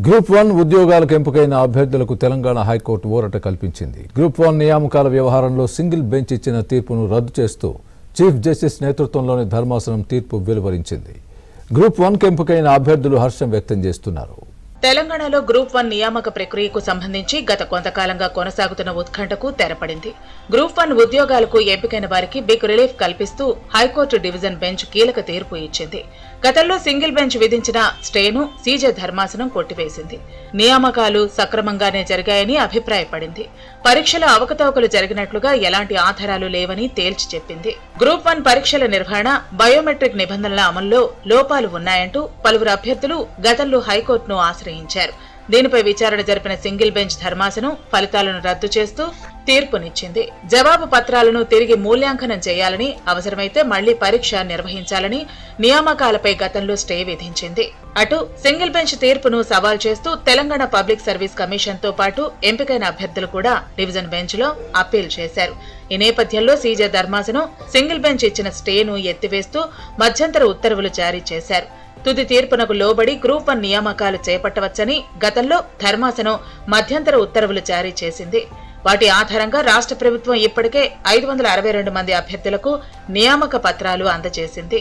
Group 1 ఉద్యోగాలకు ఎంపికైన అభ్యర్థులకు తెలంగాణ హైకోర్టు ఊరట కల్పించింది. గ్రూప్ 1 నియామకాల వ్యవహారంలో సింగిల్ బెంచ్ ఇచ్చిన తీర్పును రద్దు చేస్తూ చీఫ్ జస్టిస్ నేతృత్వంలోని ధర్మాసనం తీర్పు వెలువరించింది. గ్రూప్ 1కు ఎంపికైన అభ్యర్థులు హర్షం వ్యక్తం చేస్తున్నారు. తెలంగాణలో గ్రూప్ 1 నియామక ప్రక్రియకు సంబంధించి గత కొంతకాలంగా కొనసాగుతున్న ఉత్కంఠకు తెరపడింది. గ్రూప్ 1 ఉద్యోగాలకు ఎంపికైన వారికి బిగ్ రిలీఫ్ కల్పిస్తూ హైకోర్టు డివిజన్ బెంచ్ కీలక తీర్పు ఇచ్చింది. గతంలో సింగిల్ బెంచ్ విధించిన స్టేను సీజే ధర్మాసనం కొట్టివేసింది. నియామకాలు సక్రమంగానే జరిగాయని అభిప్రాయపడింది. పరీక్షల అవకతవకలు జరిగినట్లుగా ఎలాంటి ఆధారాలు లేవని తేల్చి చెప్పింది. గ్రూప్ 1 పరీక్షల నిర్వహణ, బయోమెట్రిక్ నిబంధనల అమల్లో లోపాలు ఉన్నాయంటూ పలువురు అభ్యర్థులు గతంలో హైకోర్టును ఆశ్రయించారు. దీనిపై విచారణ జరిపిన సింగిల్ బెంచ్ ధర్మాసనం ఫలితాలను రద్దు చేస్తూ తీర్పునిచ్చింది. జవాబు పత్రాలను తిరిగి మూల్యాంకనం చేయాలని, అవసరమైతే మళ్లీ పరీక్ష నిర్వహించాలని నియామకాలపై గతంలో స్టే విధించింది. అటు సింగిల్ బెంచ్ తీర్పును సవాల్ చేస్తూ తెలంగాణ పబ్లిక్ సర్వీస్ కమిషన్ తో పాటు ఎంపికైన అభ్యర్థులు కూడా డివిజన్ బెంచ్ లో అప్పీల్ చేశారు. ఈ నేపథ్యంలో సీజే ధర్మాసనం సింగిల్ బెంచ్ ఇచ్చిన స్టేను ఎత్తివేస్తూ మధ్యంతర ఉత్తర్వులు జారీ చేశారు. తుది తీర్పునకు లోబడి గ్రూప్ 1 నియామకాలు చేపట్టవచ్చని గతంలో ధర్మాసనం మధ్యంతర ఉత్తర్వులు జారీ చేసింది. వాటి ఆధారంగా రాష్ట్ర ప్రభుత్వం ఇప్పటికే 562 మంది అభ్యర్థులకు నియామక పత్రాలు అందజేసింది.